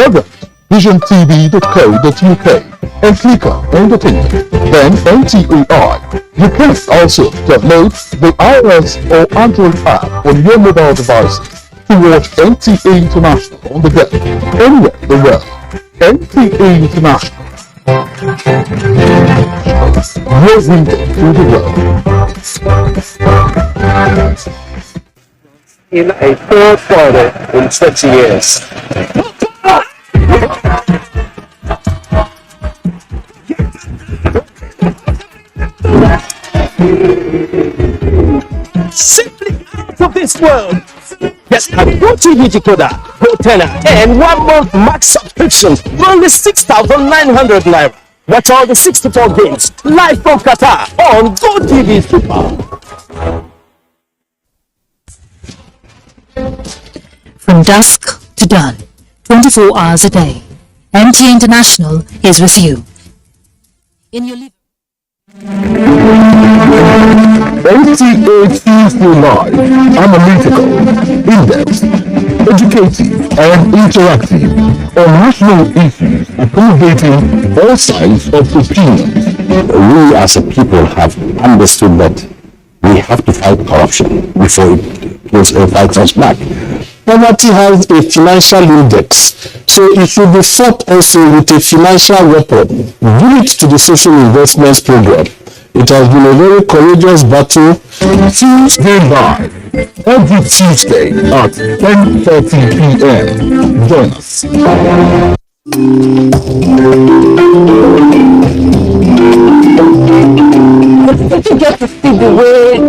Log on to visiontv.co.uk and click on Entertainment, then NTA. You can also download the iOS or Android app on your mobile devices to watch NTA International on the go, anywhere in the world. NTA International, your window to the world. In a third quarter in 20 years. Simply out of this world. Yes, I brought you decoder, antenna, and 1 month max subscription for only 6,900 naira. Watch all the 64 games live from Qatar on GoTV Super. From dusk to dawn, 24 hours a day, NTA International is with you. In your living NTA Tuesday Live, analytical, in-depth, educative, and interactive on national issues, accommodating all sides of opinions. We as a people have understood that we have to fight corruption before it fights us back. Poverty has a financial index, so it should be fought also with a financial weapon. Give it to the social investments program. It has been a very courageous battle. Tuesday Live, every Tuesday at 10:30 p.m. Join us. If you get to see the way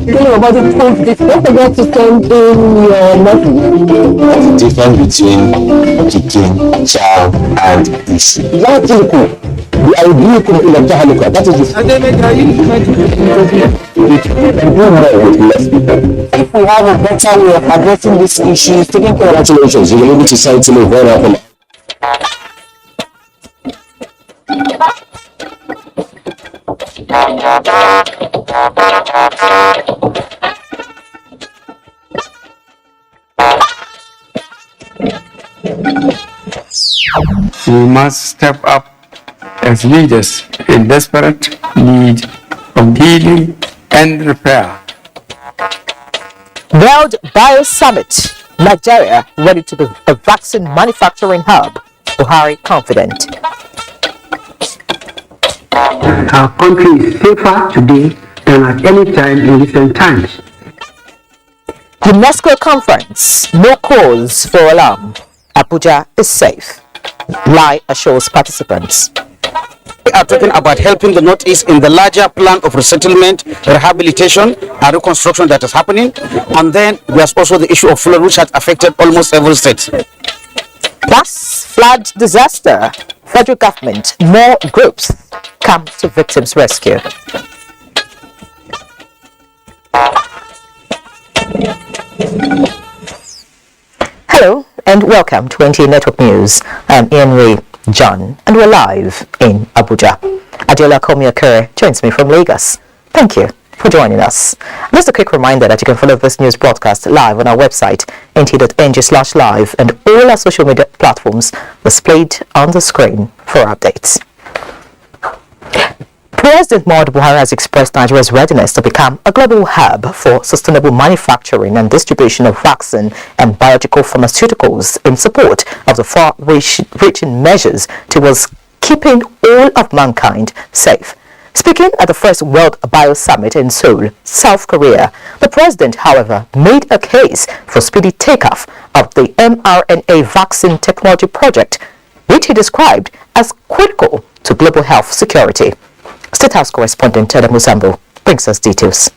your body pumps this, don't forget to send in your message. What's the difference between kicking, chow, and issue? That is cool. That is if we have a better way of addressing these issues, taking congratulations, you will be able to say to me very often. We must step up as leaders in desperate need of healing and repair. World Bio Summit, Nigeria ready to be a vaccine manufacturing hub. Buhari confident. Our country is safer today than at any time in recent times. UNESCO conference, no cause for alarm. Abuja is safe. Lie assures participants. We are talking about helping the Northeast in the larger plan of resettlement, rehabilitation, and reconstruction that is happening. And then there's also the issue of flood, which has affected almost every state. Plus, flood disaster. Federal government, more groups come to victims' rescue. Hello and welcome to NTA Network News. I'm Henry John and we're live in Abuja. Adiola Komiakere joins me from Lagos. Thank you for joining us. Just a quick reminder that you can follow this news broadcast live on our website nta.ng/live and all our social media platforms displayed on the screen for updates. President Muhammadu Buhari has expressed Nigeria's readiness to become a global hub for sustainable manufacturing and distribution of vaccine and biological pharmaceuticals in support of the far-reaching measures towards keeping all of mankind safe. Speaking at the first World Bio Summit in Seoul, South Korea, the president, however, made a case for speedy takeoff of the mRNA vaccine technology project, which he described as critical to global health security. State House correspondent Ted Muzambo brings us details.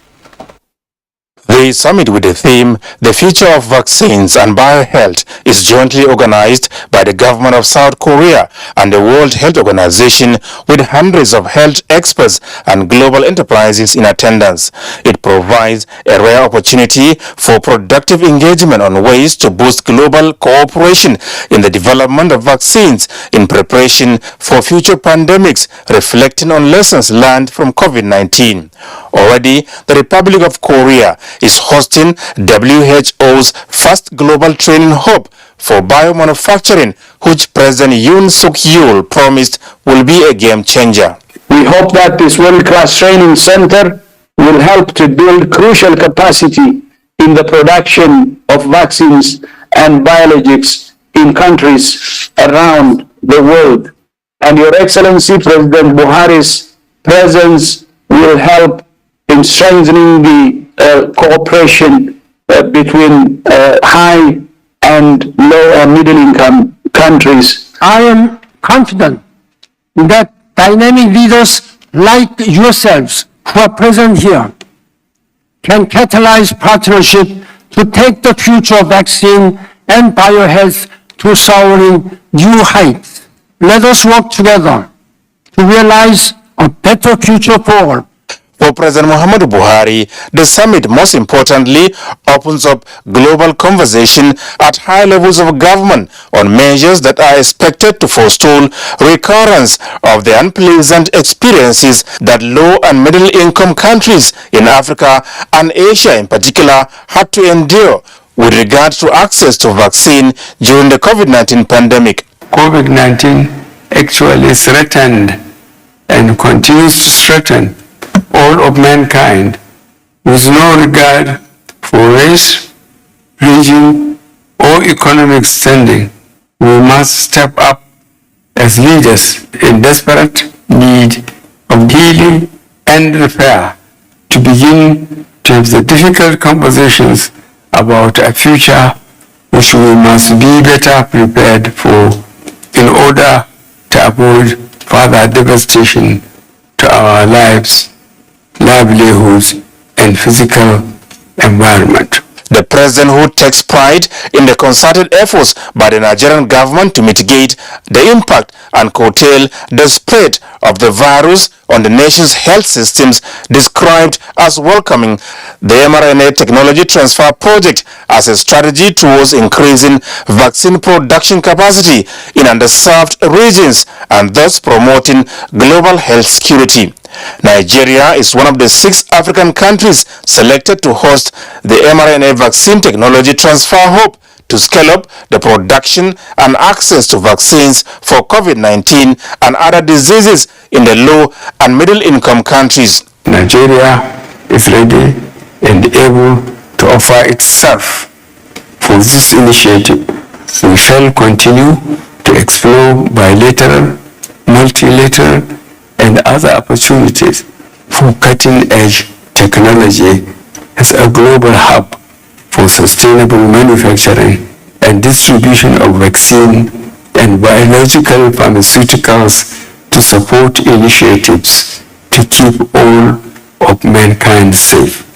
The summit with the theme, The Future of Vaccines and Biohealth, is jointly organized by the government of South Korea and the World Health Organization, with hundreds of health experts and global enterprises in attendance. It provides a rare opportunity for productive engagement on ways to boost global cooperation in the development of vaccines in preparation for future pandemics, reflecting on lessons learned from COVID-19. Already, the Republic of Korea is hosting WHO's first global training hub for biomanufacturing, which President Yoon Suk Yeol promised will be a game changer. We hope that this world-class training center will help to build crucial capacity in the production of vaccines and biologics in countries around the world. And Your Excellency President Buhari's presence will help in strengthening the cooperation between high and low and middle income countries. I am confident that dynamic leaders like yourselves who are present here can catalyze partnership to take the future of vaccine and biohealth to soaring new heights. Let us work together to realize a better future for all. For President Muhammadu Buhari, the summit most importantly opens up global conversation at high levels of government on measures that are expected to forestall recurrence of the unpleasant experiences that low and middle income countries in Africa and Asia in particular had to endure with regard to access to vaccine during the COVID-19 pandemic. COVID-19 actually threatened and continues to threaten all of mankind with no regard for race, region, or economic standing. We must step up as leaders in desperate need of healing and repair to begin to have the difficult conversations about a future which we must be better prepared for in order to avoid further devastation to our lives, livelihoods, and physical environment. The president, who takes pride in the concerted efforts by the Nigerian government to mitigate the impact and curtail the spread of the virus on the nation's health systems, described as welcoming the mRNA technology transfer project as a strategy towards increasing vaccine production capacity in underserved regions and thus promoting global health security. Nigeria is one of the 6 African countries selected to host the mRNA vaccine technology transfer hub to scale up the production and access to vaccines for COVID-19 and other diseases in the low and middle income countries. Nigeria is ready and able to offer itself for this initiative. We shall continue to explore bilateral, multilateral, and other opportunities for cutting-edge technology as a global hub for sustainable manufacturing and distribution of vaccine and biological pharmaceuticals to support initiatives to keep all of mankind safe.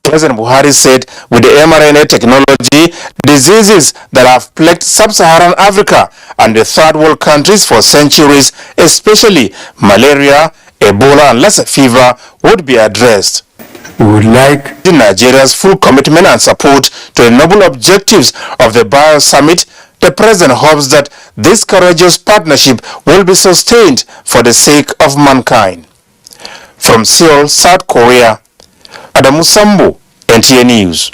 President Buhari said with the mRNA technology, diseases that have plagued sub-Saharan Africa and the third world countries for centuries, especially malaria, Ebola and Lassa fever, would be addressed. We would like Nigeria's full commitment and support to the noble objectives of the Bio Summit. The president hopes that this courageous partnership will be sustained for the sake of mankind. From Seoul, South Korea, Adamu Sambo, NTA News.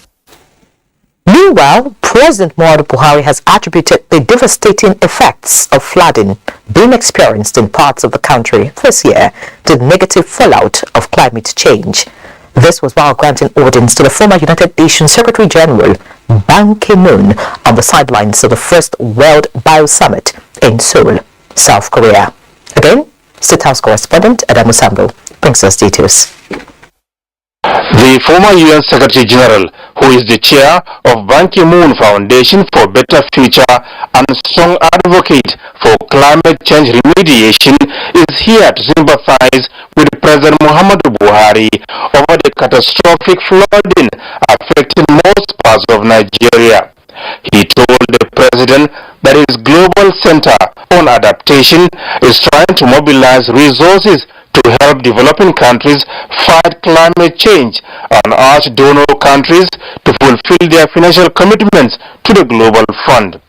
Meanwhile, President Muhammadu Buhari has attributed the devastating effects of flooding being experienced in parts of the country this year to the negative fallout of climate change. This was while granting audience to the former United Nations Secretary General Ban Ki-moon on the sidelines of the first World Bio Summit in Seoul, South Korea. Again, State House correspondent Adamu Sambo brings us details. The former UN Secretary General, who is the chair of Ban Ki-moon Foundation for Better Future and strong advocate for climate change remediation, is here to sympathize with President Muhammadu Buhari over the catastrophic flooding affecting most parts of Nigeria. He told the president that his global center on adaptation is trying to mobilize resources to help developing countries fight climate change and urge donor countries to fulfill their financial commitments to the Global Fund.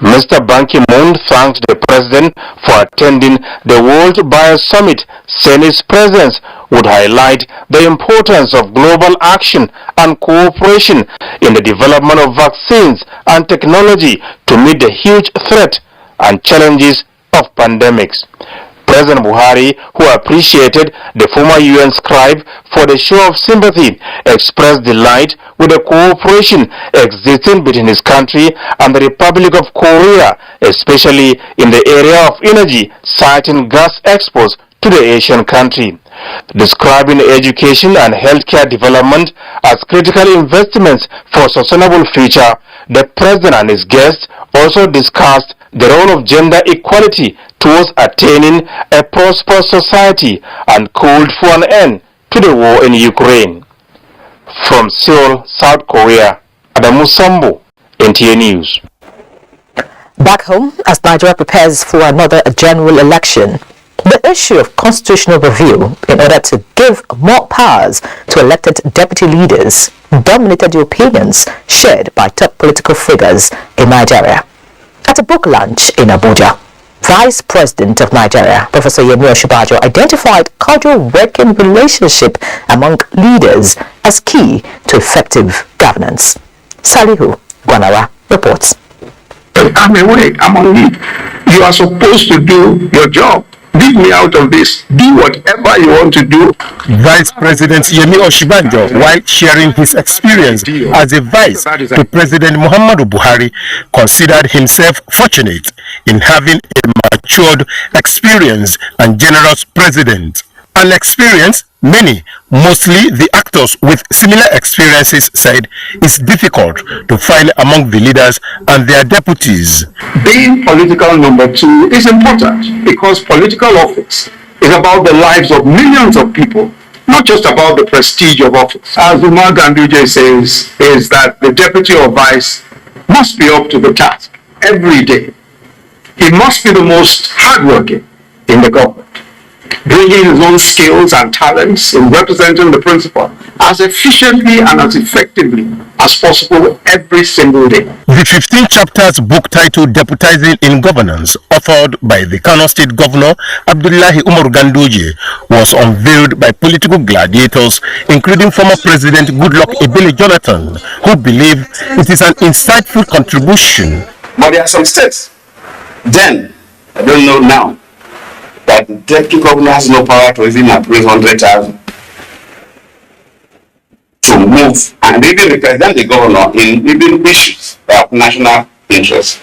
Mr. Ban Ki-moon thanked the president for attending the World Bio Summit, saying his presence would highlight the importance of global action and cooperation in the development of vaccines and technology to meet the huge threat and challenges of pandemics. President Buhari, who appreciated the former UN scribe for the show of sympathy, expressed delight with the cooperation existing between his country and the Republic of Korea, especially in the area of energy, citing gas exports to the Asian country. Describing education and healthcare development as critical investments for a sustainable future, the President and his guests also discussed the role of gender equality towards attaining a prosperous society and called for an end to the war in Ukraine. From Seoul, South Korea, Adamu Sambo, NTA News. Back home, as Nigeria prepares for another general election, the issue of constitutional review in order to give more powers to elected deputy leaders dominated the opinions shared by top political figures in Nigeria. At a book launch in Abuja, Vice President of Nigeria, Professor Yemi Osinbajo, identified cordial working relationship among leaders as key to effective governance. Salihu Gwanara reports. I'm away, I'm on leave. You are supposed to do your job. Leave me out of this. Do whatever you want to do. Vice President Yemi Osinbajo, while sharing his experience as a vice to President Muhammadu Buhari, considered himself fortunate in having a matured, experienced and generous president. An experience many, mostly the actors with similar experiences, said it's difficult to find among the leaders and their deputies. Being political number two is important because political office is about the lives of millions of people, not just about the prestige of office. As Umar Ganduje says, is that the deputy or vice must be up to the task every day. He must be the most hardworking in the government, bringing his own skills and talents in representing the principal as efficiently and as effectively as possible every single day. The 15 chapters book titled Deputizing in Governance, authored by the Kano State Governor Abdullahi Umar Ganduje, was unveiled by political gladiators, including former President Goodluck Ebele Jonathan, who believe it is an insightful contribution. But there are some states, then, I don't know now, that the deputy governor has no power to even approve 100,000 to move and even represent the governor in even issues of national interest.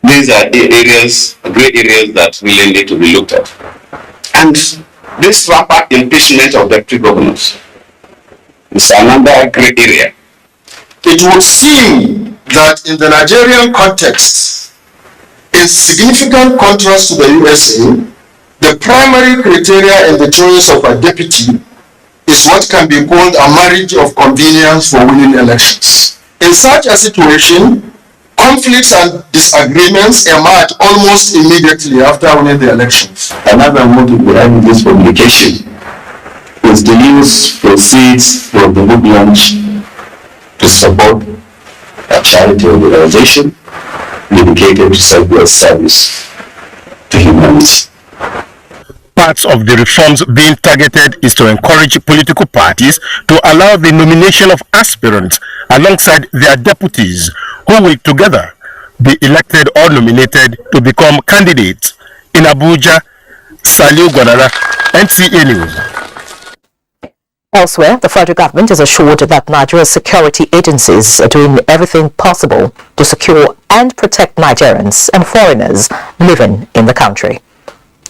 These are areas, great areas that really need to be looked at. And this rapid impeachment of deputy governors is another great area. It would seem that in the Nigerian context, in significant contrast to the USA, the primary criteria in the choice of a deputy is what can be called a marriage of convenience for winning elections. In such a situation, conflicts and disagreements emerge almost immediately after winning the elections. Another motive behind this publication is the use proceeds from the book launch to support a charity organization dedicated to selfless service to humanity. Parts of the reforms being targeted is to encourage political parties to allow the nomination of aspirants alongside their deputies, who will together be elected or nominated to become candidates. In Abuja, Saliu Gwanara, NTA News. Elsewhere, the federal government has assured that Nigeria's security agencies are doing everything possible to secure and protect Nigerians and foreigners living in the country.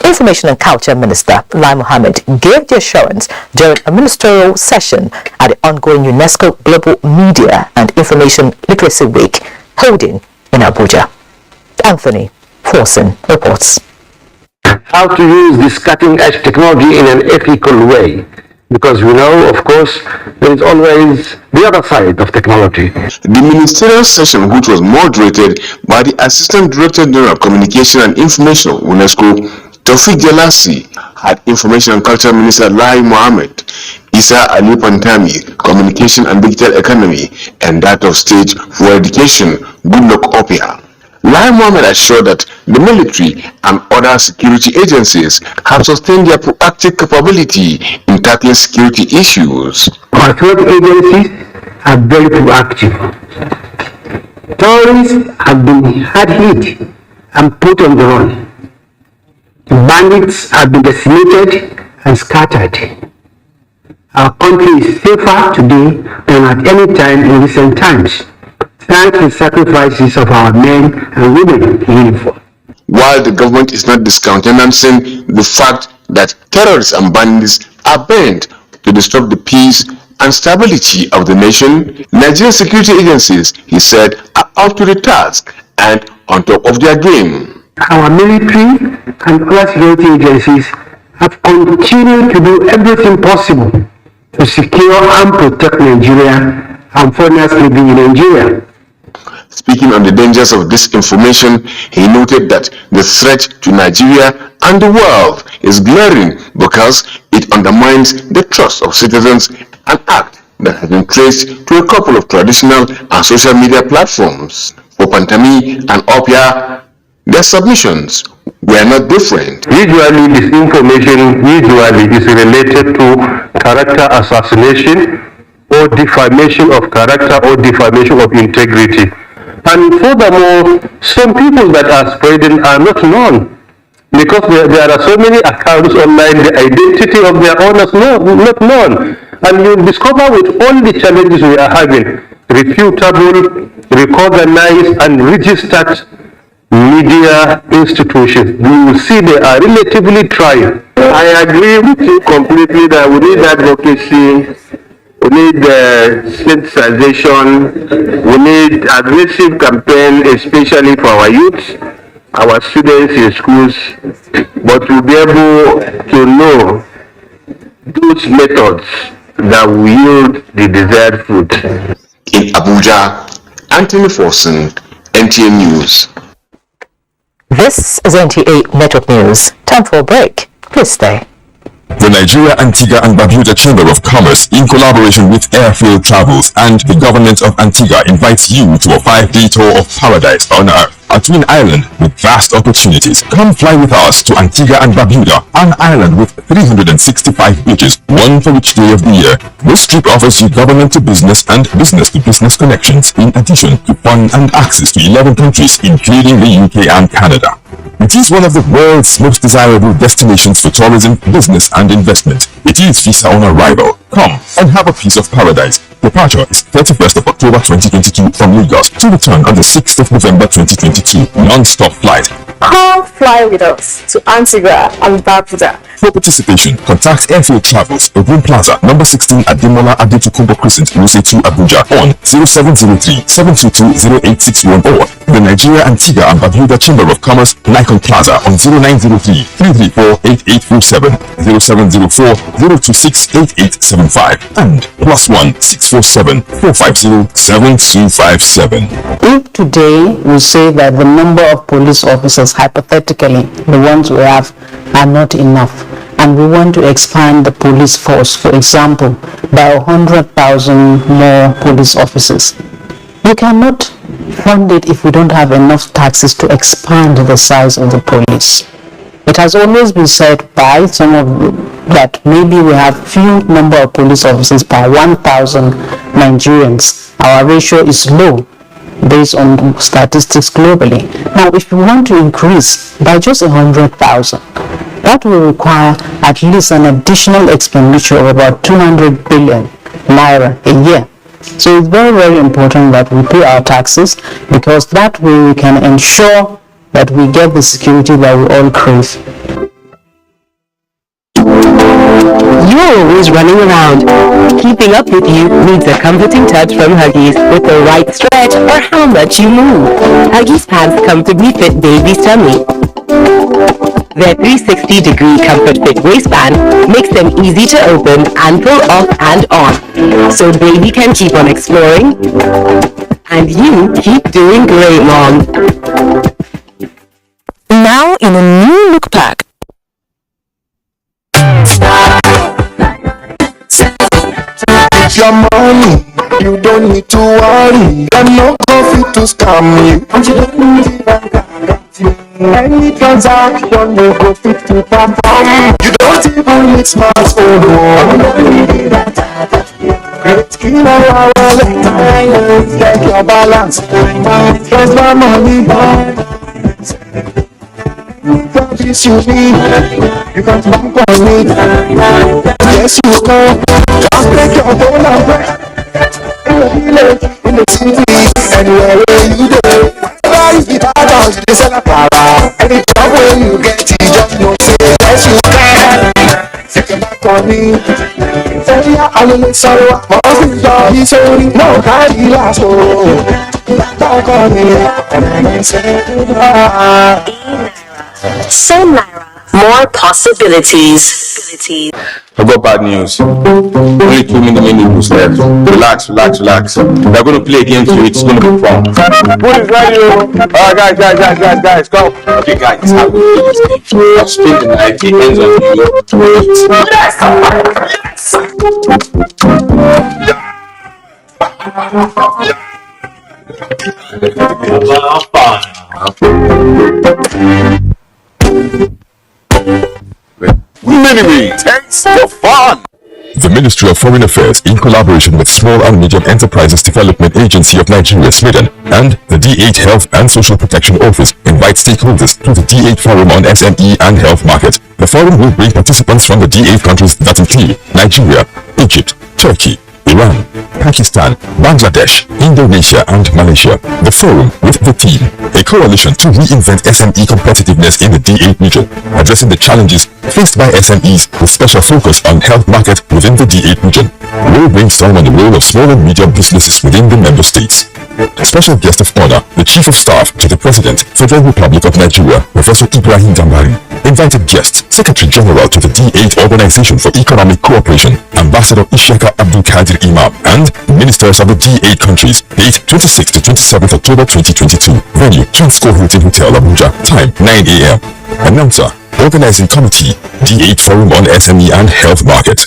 Information and Culture Minister Lai Mohammed gave the assurance during a ministerial session at the ongoing UNESCO Global Media and Information Literacy Week holding in Abuja. Anthony Forson reports. How to use this cutting-edge technology in an ethical way, because we know, of course, there is always the other side of technology. The ministerial session, which was moderated by the Assistant Director General of Communication and Information, UNESCO, Tawfiq Jalasi, had Information and Culture Minister Lai Mohammed, Isa Ali Pantami, Communication and Digital Economy, and that of State for Education, Goodluck Opia. Lai Mohammed assured that the military and other security agencies have sustained their proactive capability in tackling security issues. Our security agencies are very proactive. Terrorists have been hard hit and put on the run. Bandits have been decimated and scattered. Our country is safer today than at any time in recent times, thanks to the sacrifices of our men and women in uniform. While the government is not discountenancing the fact that terrorists and bandits are bent to disrupt the peace and stability of the nation, Nigerian security agencies, he said, are up to the task and on top of their game. Our military and other security agencies have continued to do everything possible to secure and protect Nigeria and foreigners living in Nigeria. Speaking on the dangers of disinformation, he noted that the threat to Nigeria and the world is glaring because it undermines the trust of citizens, an act that has been traced to a couple of traditional and social media platforms. For Pantami and Opia, their submissions were not different. Usually, disinformation is related to character assassination or defamation of character or defamation of integrity. And furthermore, some people that are spreading are not known because there are so many accounts online, the identity of their owners not known. And you discover with all the challenges we are having, reputable, recognized and registered media institutions, you will see they are relatively trying. I agree with you completely that we need advocacy, we need sensitization, we need aggressive campaign, especially for our youth, our students in schools, but to be able to know those methods that will yield the desired fruit. In Abuja, Anthony Forson, NTA News. This is NTA Network News. Time for a break. Please stay. The Nigeria, Antigua and Barbuda Chamber of Commerce, in collaboration with Airfield Travels and the government of Antigua, invites you to a 5-day tour of paradise on Earth, a twin island with vast opportunities. Come fly with us to Antigua and Barbuda, an island with 365 beaches, one for each day of the year. This trip offers you government to business and business to business connections, in addition to fun and access to 11 countries, including the UK and Canada. It is one of the world's most desirable destinations for tourism, business and investment. It is visa on arrival. Come and have a piece of paradise. Departure is 31st of October 2022 from Lagos to return on the 6th of November 2022. Non-stop flight. Come fly with us to Antigua and Barbuda. For participation, contact Airfield Travels, Ogun Plaza, number 16 at Demola Adetukumbo Crescent, Wuse 2, Abuja, on 0703-722-0861 or the Nigeria, Antigua and Barbuda Chamber of Commerce, Nikon Plaza, on 0903-334-8847, 0704-026-8875 and +1 647-450-7257. If today we say that the number of police officers, hypothetically, the ones we have, are not enough, and we want to expand the police force, for example, by 100,000 more police officers, we cannot fund it if we don't have enough taxes to expand the size of the police. It has always been said by some of that maybe we have few number of police officers per 1,000 Nigerians. Our ratio is low based on statistics globally. Now, if we want to increase by just 100,000, that will require at least an additional expenditure of about 200 billion naira a year. So it's very, very important that we pay our taxes, because that way we can ensure that we get the security that we all crave. You're always running around. Keeping up with you needs a comforting touch from Huggies with the right stretch for how much you move. Huggies pants comfortably fit baby's tummy. Their 360-degree comfort fit waistband makes them easy to open and pull off and on, so baby can keep on exploring and you keep doing great, Mom. Now in a new look pack. Your money, you don't need to worry. I'm not coffee to scam you. And you don't need it like any transaction you go fit to perform. You don't even need smartphone. You don't need data. Great skill of our wallet. Get your balance. Transfer money. For this you need. You can bank on me. Yes you can. Just take your phone and break. In the village, in the city, anywhere where you go. Wherever you get out of the sell a power. Any job where you get it, just know say yes you can. Take your back on me. Say yeah, I will make sorrow. Must be done, sorry. No, carry last oh. Back on me, and I say Same Naira. More possibilities. I've got bad news. Only 2 minutes left. Relax. They're going to play a game to you. It's going to be fun. What is that, guys, go. Okay, guys, it's how we play this game. I'll spend the night. It ends on Taste for fun. The Ministry of Foreign Affairs, in collaboration with Small and Medium Enterprises Development Agency of Nigeria, Sweden, and the D8 Health and Social Protection Office, invite stakeholders to the D8 Forum on SME and Health Market. The forum will bring participants from the D8 countries that include Nigeria, Egypt, Turkey, Iran, Pakistan, Bangladesh, Indonesia, and Malaysia. The forum with the theme, a coalition to reinvent SME competitiveness in the D8 region, addressing the challenges faced by SMEs with special focus on health market within the D8 region. We'll brainstorm on the role of small and medium businesses within the member states. Special guest of honor, the Chief of Staff to the President, Federal Republic of Nigeria, Professor Ibrahim Dambari. Invited guests, Secretary General to the D8 Organization for Economic Cooperation, Ambassador Ishaka Abdul Kadir Imam, and ministers of the D8 countries. Date 26 to 27th October 2022. Venue, Transcorp Hilton Hotel, Abuja. Time 9 a.m. Announcer, Organizing Committee, D8 Forum on SME and Health Market.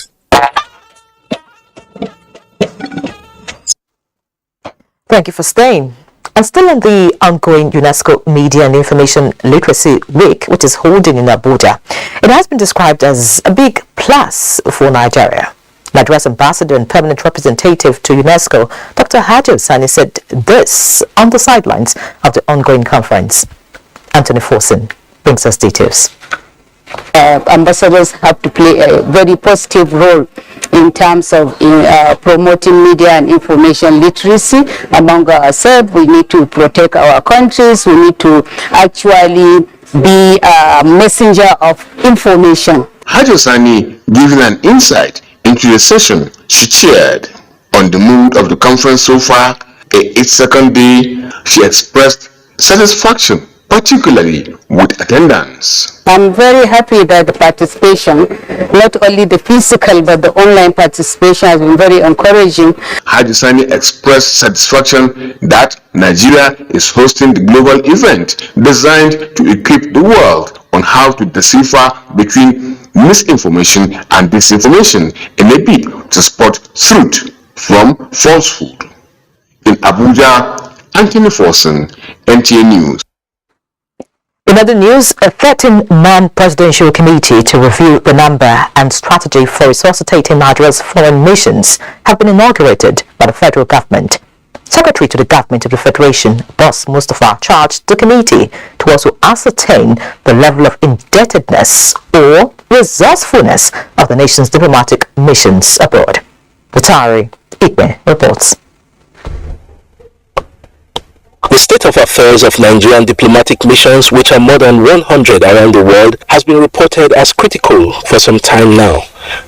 Thank you for staying. And still in the ongoing UNESCO Media and Information Literacy Week, which is holding in Abuja, it has been described as a big plus for Nigeria. Nigeria's ambassador and permanent representative to UNESCO, Dr. Hajo Sani, said this on the sidelines of the ongoing conference. Anthony Forson brings us details. Ambassadors have to play a very positive role in terms of promoting media and information literacy among ourselves. We need to protect our countries. We need to actually be a messenger of information. Hajo Sani giving an insight into the session she chaired on the mood of the conference so far. Its second day, she expressed satisfaction, particularly with attendance. I'm very happy that the participation, not only the physical but the online participation, has been very encouraging. Hajo Sani expressed satisfaction that Nigeria is hosting the global event designed to equip the world on how to decipher between misinformation and disinformation in a bid to spot truth from falsehood. In Abuja, Anthony Forson, NTA News. In other news, a 13-man presidential committee to review the number and strategy for resuscitating Nigeria's foreign missions have been inaugurated by the federal government. Secretary to the Government of the Federation, Boss Mustafa, charged the committee to also ascertain the level of indebtedness or resourcefulness of the nation's diplomatic missions abroad. Retiring Ikpe reports. The state of affairs of Nigerian diplomatic missions, which are more than 100 around the world, has been reported as critical for some time now.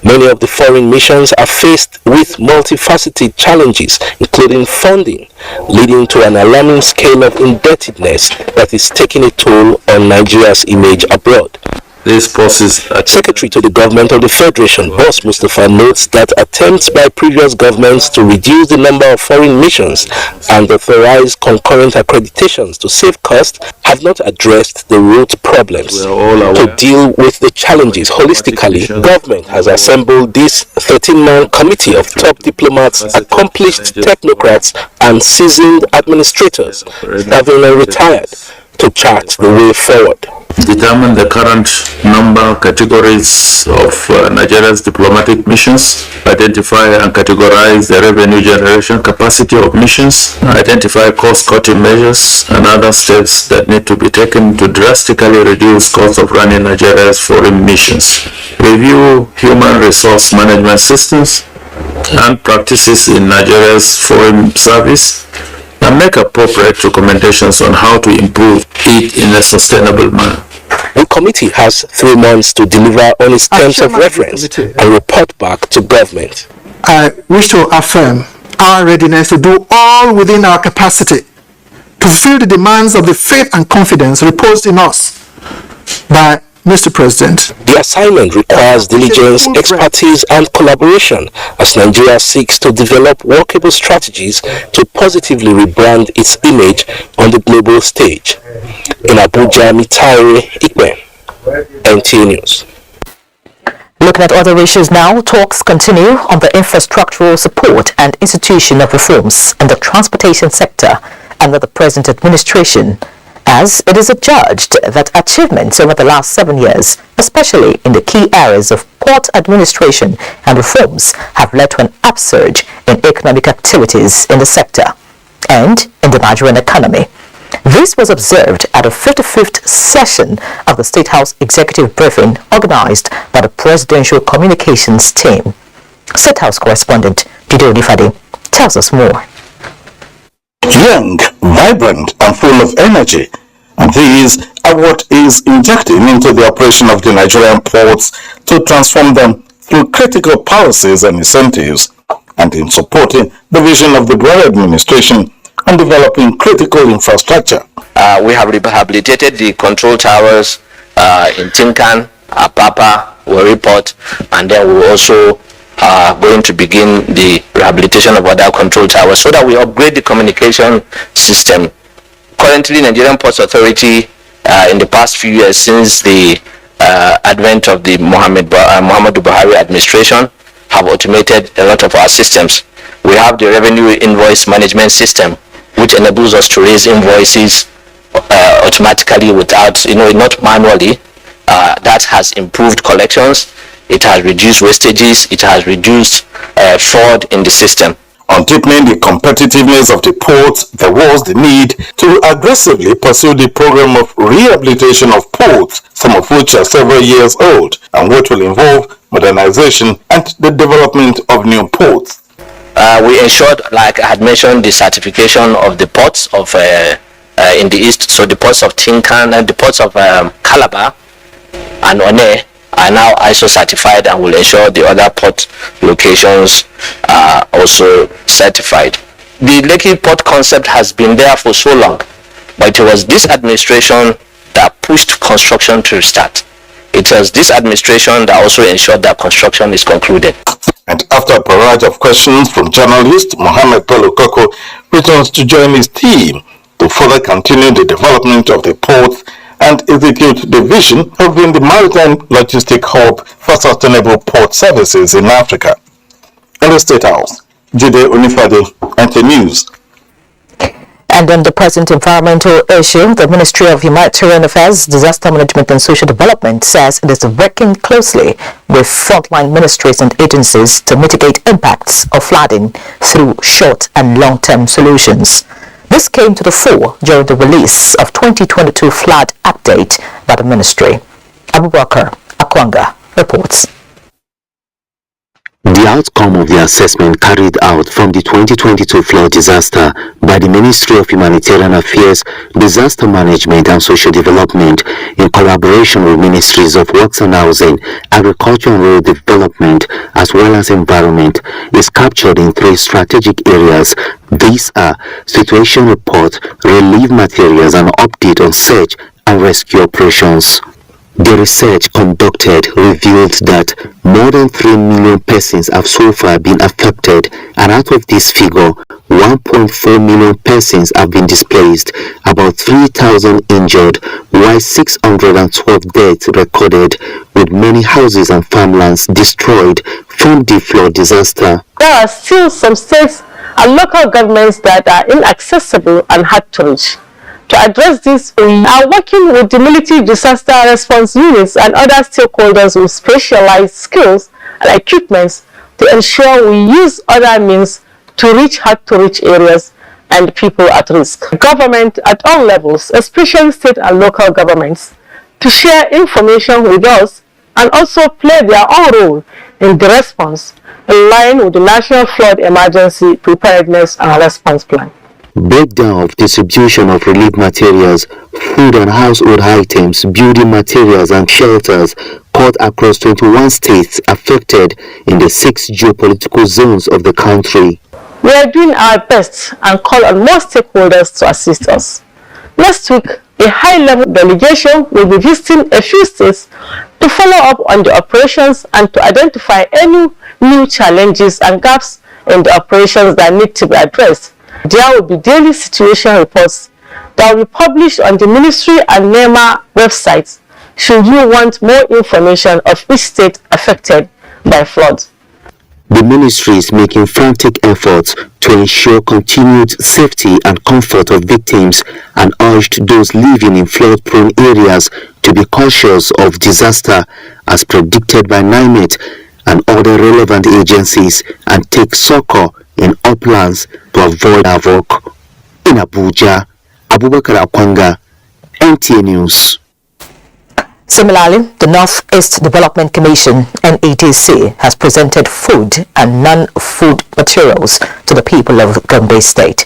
Many of the foreign missions are faced with multifaceted challenges, including funding, leading to an alarming scale of indebtedness that is taking a toll on Nigeria's image abroad. This poses Secretary to the Government of the Federation, Boss Mustafa, notes that attempts by previous governments to reduce the number of foreign missions and authorize concurrent accreditations to save costs have not addressed the root problems. To deal with the challenges holistically, government has assembled this 13-man committee of top diplomats, accomplished technocrats, and seasoned administrators, having retired, to chart the way forward. Determine the current number, categories of Nigeria's diplomatic missions, identify and categorize the revenue generation capacity of missions, identify cost-cutting measures and other steps that need to be taken to drastically reduce costs of running Nigeria's foreign missions, review human resource management systems and practices in Nigeria's foreign service, and make appropriate recommendations on how to improve it in a sustainable manner. The committee has 3 months to deliver on its terms of reference and report back to government. I wish to affirm our readiness to do all within our capacity to fulfill the demands of the faith and confidence reposed in us by Mr. President. The assignment requires diligence, expertise, and collaboration as Nigeria seeks to develop workable strategies to positively rebrand its image on the global stage. In Abuja, Mitaire Ikwe, NTA News. Looking at other issues now, talks continue on the infrastructural support and institution of reforms in the transportation sector under the present administration, as it is adjudged that achievements over the last 7 years, especially in the key areas of port administration and reforms, have led to an upsurge in economic activities in the sector and in the Nigerian economy. This was observed at the 55th session of the State House Executive Briefing organized by the Presidential Communications Team. State House correspondent Jide Onifade tells us more. Young, vibrant, and full of energy. And these are what is injecting into the operation of the Nigerian ports to transform them through critical policies and incentives, and in supporting the vision of the Buhari administration on developing critical infrastructure. We have rehabilitated the control towers in Tinkan, Apapa, Warri Port, and then we also going to begin the rehabilitation of other control towers so that we upgrade the communication system. Currently, Nigerian Ports Authority, in the past few years since the advent of the Muhammadu Buhari administration, have automated a lot of our systems. We have the revenue invoice management system, which enables us to raise invoices automatically without, not manually. That has improved collections. It has reduced wastages. It has reduced fraud in the system. On deepening the competitiveness of the ports, there was the need to aggressively pursue the program of rehabilitation of ports, some of which are several years old, and which will involve modernization and the development of new ports. We ensured, like I had mentioned, the certification of the ports of in the east, so the ports of Tinkan and the ports of Calabar and One are now ISO certified and will ensure the other port locations are also certified. The Lekki port concept has been there for so long, but it was this administration that pushed construction to restart. It was this administration that also ensured that construction is concluded. And after a barrage of questions from journalist Mohammed Bello Koko returns to join his team to further continue the development of the ports and execute the vision of being the maritime logistic hub for sustainable port services in Africa. In the State House, Jide Onifade, NTA News. And on the present environmental issue, the Ministry of Humanitarian Affairs, Disaster Management and Social Development says it is working closely with frontline ministries and agencies to mitigate impacts of flooding through short and long-term solutions. This came to the fore during the release of 2022 flood update by the ministry. Abubakar Akwanga reports. The outcome of the assessment carried out from the 2022 flood disaster by the Ministry of Humanitarian Affairs, Disaster Management and Social Development in collaboration with Ministries of Works and Housing, Agriculture and Rural Development, as well as Environment, is captured in 3 strategic areas. These are situation report, relief materials and update on search and rescue operations. The research conducted revealed that more than 3 million persons have so far been affected, and out of this figure, 1.4 million persons have been displaced, about 3,000 injured, while 612 deaths recorded, with many houses and farmlands destroyed from the flood disaster. There are still some states and local governments that are inaccessible and hard to reach. To address this, we are working with the military disaster response units and other stakeholders with specialized skills and equipment to ensure we use other means to reach hard-to-reach areas and people at risk. Government at all levels, especially state and local governments, to share information with us and also play their own role in the response in line with the National Flood Emergency Preparedness and Response Plan. Breakdown of distribution of relief materials, food and household items, building materials and shelters caught across 21 states affected in the 6 geopolitical zones of the country. We are doing our best and call on more stakeholders to assist us. Next week, a high-level delegation will be visiting a few states to follow up on the operations and to identify any new challenges and gaps in the operations that need to be addressed. There will be daily situation reports that will be published on the Ministry and NEMA websites should you want more information of each state affected by floods. The ministry is making frantic efforts to ensure continued safety and comfort of victims and urged those living in flood-prone areas to be cautious of disaster as predicted by NIMET and other relevant agencies and take succor in uplands to avoid havoc. In Abuja, Abubakar Akwanga, NTA News. Similarly, the North-East Development Commission, NETC, has presented food and non-food materials to the people of Gombe State.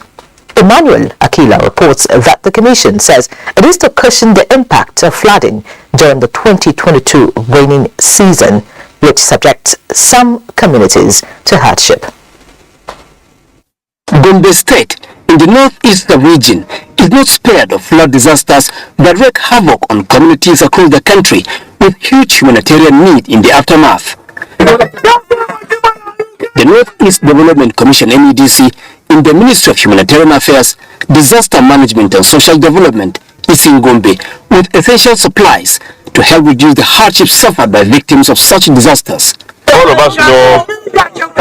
Emmanuel Akila reports that the Commission says it is to cushion the impact of flooding during the 2022 rainy season, which subjects some communities to hardship. Gombe State, in the northeast region, is not spared of flood disasters that wreak havoc on communities across the country with huge humanitarian need in the aftermath. The Northeast Development Commission NEDC in the Ministry of Humanitarian Affairs, Disaster Management and Social Development is in Gombe with essential supplies to help reduce the hardship suffered by victims of such disasters. All of us know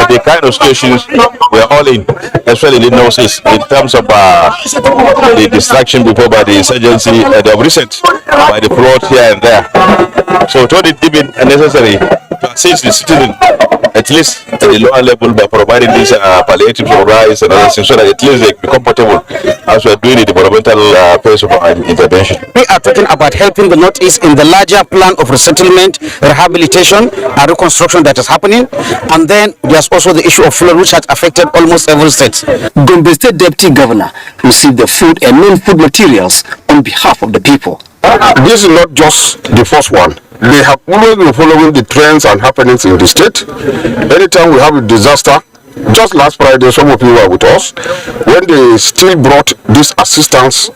the kind of situations we're all in, especially in the Northeast, in terms of the distraction before by the insurgency and the recent by the flood here and there. So it would be necessary to assist the citizen, at least at the lower level, by providing these palliatives or rice and other things, so that at least they be comfortable as we are doing the developmental phase of our intervention. We are talking about helping the Northeast in the larger plan of resettlement, rehabilitation, and reconstruction that is happening. And then there's also the issue of flood, which has affected almost every state. Gombe State Deputy Governor received the food and non-food materials on behalf of the people. This is not just the first one. They have always been following the trends and happenings in the state. Anytime we have a disaster, just last Friday, some of you were with us, when they still brought this assistance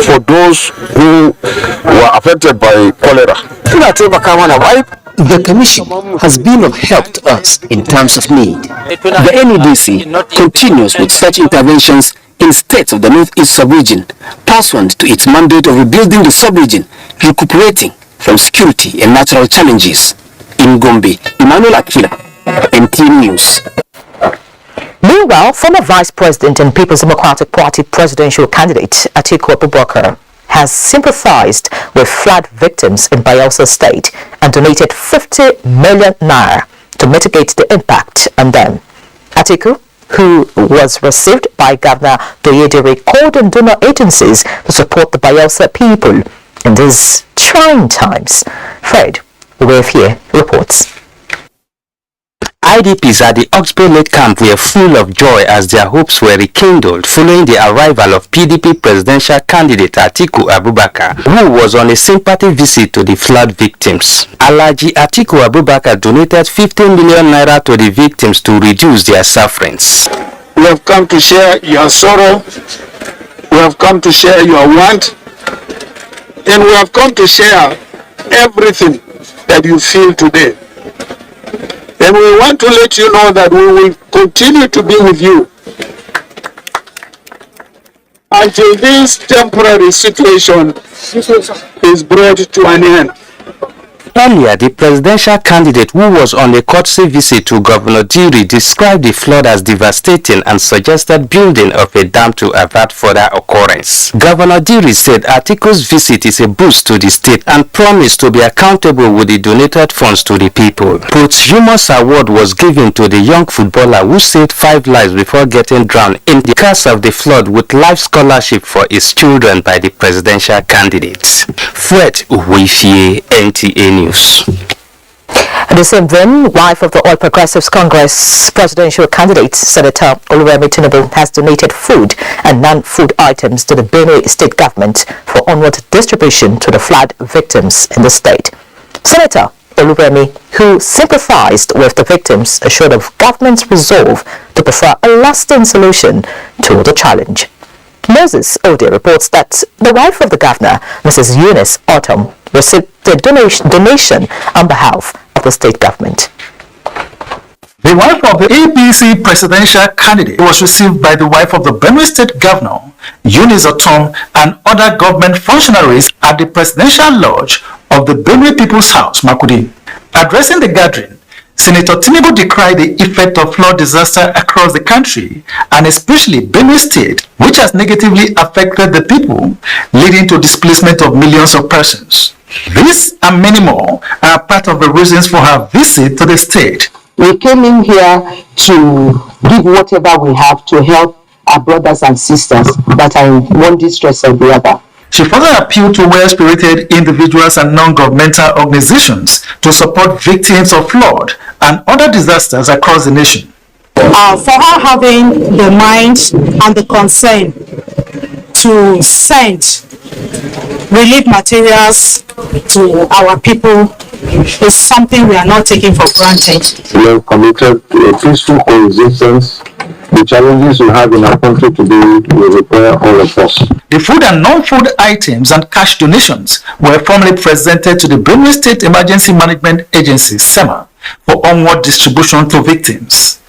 for those who were affected by cholera. The Commission has been of help to us in times of need. The NEDC continues with such interventions in states of the Northeast sub-region, pursuant to its mandate of rebuilding the sub-region, recuperating from security and natural challenges. In Gombe, Emmanuel Akila, NTA News. Meanwhile, former Vice President and People's Democratic Party presidential candidate Atiku Abubakar has sympathized with flood victims in Bayelsa State and donated 50 million naira to mitigate the impact on them. Atiku, who was received by Governor Doyedere, called on donor agencies to support the Bayelsa people in these trying times. Fred Uwefie reports. IDPs at the Oxbow Lake camp were full of joy as their hopes were rekindled following the arrival of PDP presidential candidate Atiku Abubakar, who was on a sympathy visit to the flood victims. Alhaji Atiku Abubakar donated 15 million naira to the victims to reduce their sufferings. We have come to share your sorrow, we have come to share your want, and we have come to share everything that you feel today. And we want to let you know that we will continue to be with you until this temporary situation is brought to an end. Earlier, the presidential candidate who was on a courtesy visit to Governor Diri described the flood as devastating and suggested building of a dam to avert further occurrence. Governor Diri said Atiku's visit is a boost to the state and promised to be accountable with the donated funds to the people. Posthumous award was given to the young footballer who saved 5 lives before getting drowned in the course of the flood with life scholarship for his children by the presidential candidate. Fred Uwifie, NTA News. At the same vein, wife of the All Progressives Congress presidential candidate, Senator Oluwemi Tinubu, has donated food and non-food items to the Benue state government for onward distribution to the flood victims in the state. Senator Oluwemi, who sympathized with the victims, assured of government's resolve to prefer a lasting solution to the challenge. Moses Ode reports that the wife of the governor, Mrs. Eunice Autumn, received the donation on behalf of the state government. The wife of the APC presidential candidate was received by the wife of the Benue State Governor, Eunice Autumn, and other government functionaries at the presidential lodge of the Benue People's House, Makudi. Addressing the gathering, Senator Tinubu decried the effect of flood disaster across the country and especially Benue State, which has negatively affected the people, leading to displacement of millions of persons. This and many more are part of the reasons for her visit to the state. We came in here to give whatever we have to help our brothers and sisters that are in one distress or the other. She further appealed to well-spirited individuals and non-governmental organizations to support victims of flood and other disasters across the nation. For her having the mind and the concern to send relief materials to our people is something we are not taking for granted. We are committed to a peaceful coexistence. The challenges we have in our country today will require all of us. The food and non-food items and cash donations were formally presented to the Benue State Emergency Management Agency, SEMA, for onward distribution to victims.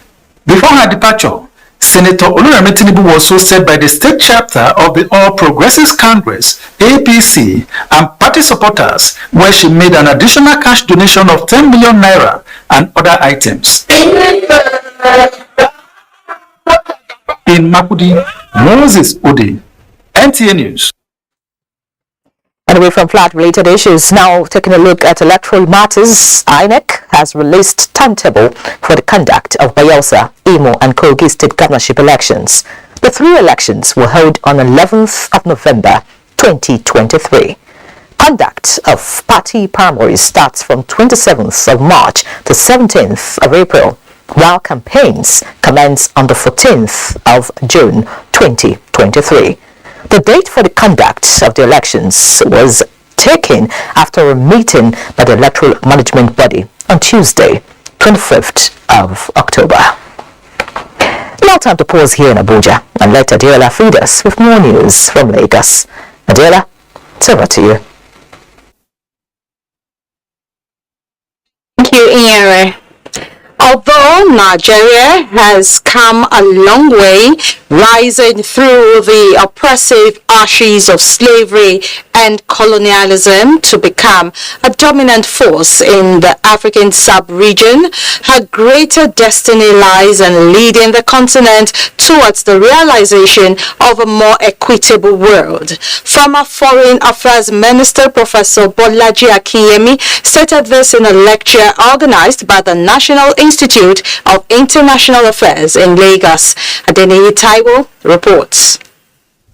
Before her departure, Senator Oluwemi Tinubu was hosted by the state chapter of the All Progressives Congress, APC, and party supporters, where she made an additional cash donation of 10 million naira and other items. In Makudi, Moses Ode, NTA News. And away from flood-related issues, now taking a look at electoral matters, INEC has released timetable for the conduct of Bayelsa, Imo, and Kogi state governorship elections. The 3 elections were held on 11th of November 2023. Conduct of party primaries starts from 27th of March to 17th of April, while campaigns commence on the 14th of June 2023. The date for the conduct of the elections was taken after a meeting by the Electoral Management Body on Tuesday, 25th of October. Now time to pause here in Abuja and let Adela feed us with more news from Lagos. Adela, it's over to you. Thank you, Inyere. Although Nigeria has come a long way, rising through the oppressive ashes of slavery and colonialism to become a dominant force in the African sub-region, her greater destiny lies in leading the continent towards the realization of a more equitable world. Former Foreign Affairs Minister Professor Bolaji Akinyemi stated this in a lecture organized by the National Institute of International Affairs in Lagos. Adeniyi Taiwo reports.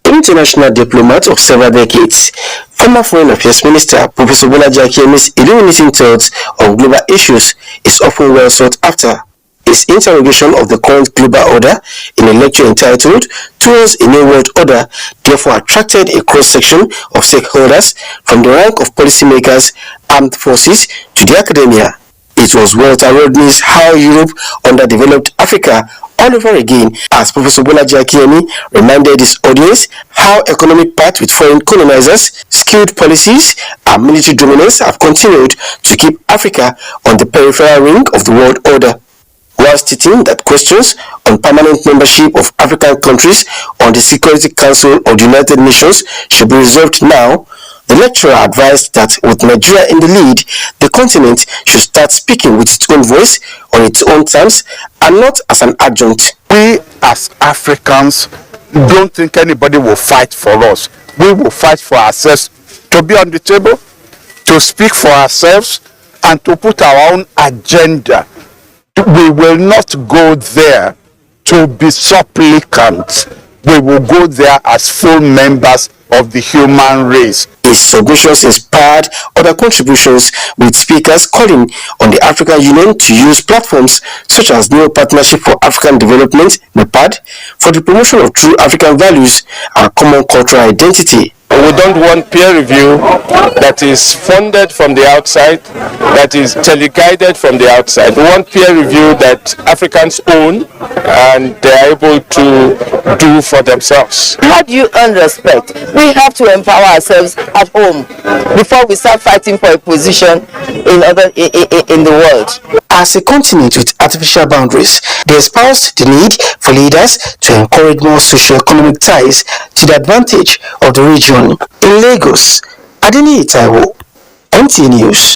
International diplomat of several decades, former Foreign Affairs Minister Professor Bolaji Akinyemi's illuminating thoughts on global issues is often well sought after. His interrogation of the current global order in a lecture entitled Towards a New World Order therefore attracted a cross-section of stakeholders from the rank of policymakers, armed forces to the academia. It was Walter Rodney's How Europe Underdeveloped Africa all over again, as Professor Bolaji Akinyemi reminded his audience how economic pact with foreign colonizers, skilled policies, and military dominance have continued to keep Africa on the peripheral ring of the world order. While stating that questions on permanent membership of African countries on the Security Council of the United Nations should be resolved now, the lecturer advised that with Nigeria in the lead, the continent should start speaking with its own voice on its own terms and not as an adjunct. We as Africans don't think anybody will fight for us. We will fight for ourselves, to be on the table, to speak for ourselves, and to put our own agenda. We will not go there to be supplicants. We will go there as full members of the human race. His submissions inspired other contributions, with speakers calling on the African Union to use platforms such as New Partnership for African Development, NEPAD, for the promotion of true African values and common cultural identity. We don't want peer review that is funded from the outside, that is teleguided from the outside. We want peer review that Africans own and they're able to do for themselves. How do you earn respect? We have to empower ourselves at home before we start fighting for a position in the world. As a continent with artificial boundaries, they espoused the need for leaders to encourage more socio-economic ties to the advantage of the region. In Lagos, Adeni Itaiwo, NTA News.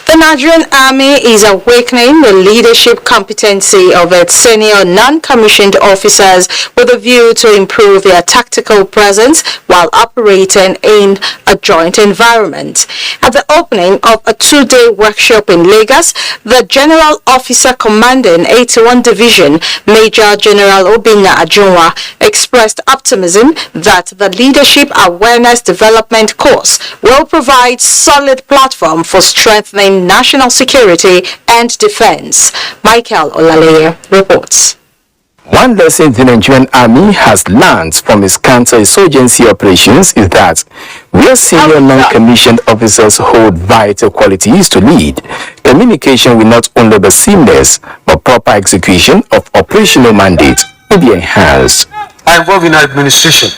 The Nigerian Army is awakening the leadership competency of its senior non-commissioned officers with a view to improve their tactical presence while operating in a joint environment. At the opening of a two-day workshop in Lagos, the General Officer Commanding 81 Division, Major General Obinna Ajunwa, expressed optimism that the Leadership Awareness Development course will provide solid platform for strengthening national security and defense. Michael Olaleye reports. One lesson the Nigerian Army has learned from its counter-insurgency operations is that where senior non-commissioned officers hold vital qualities to lead, communication will not only be seamless, but proper execution of operational mandates will be enhanced. I involve in administration.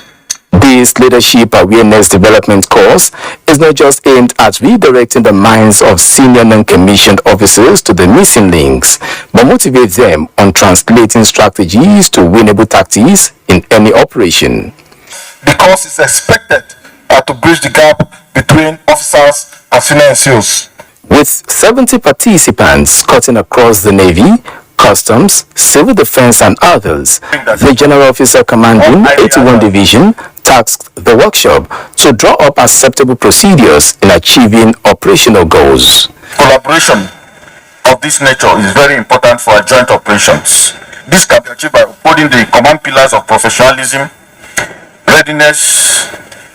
This Leadership Awareness Development course is not just aimed at redirecting the minds of senior non-commissioned officers to the missing links, but motivate them on translating strategies to winnable tactics in any operation. The course is expected to bridge the gap between officers and senior NCOs. With 70 participants cutting across the Navy, Customs, Civil Defense and others, the General Officer Commanding 81 Division tasked the workshop to draw up acceptable procedures in achieving operational goals. Collaboration of this nature is very important for our joint operations. This can be achieved by upholding the command pillars of professionalism, readiness,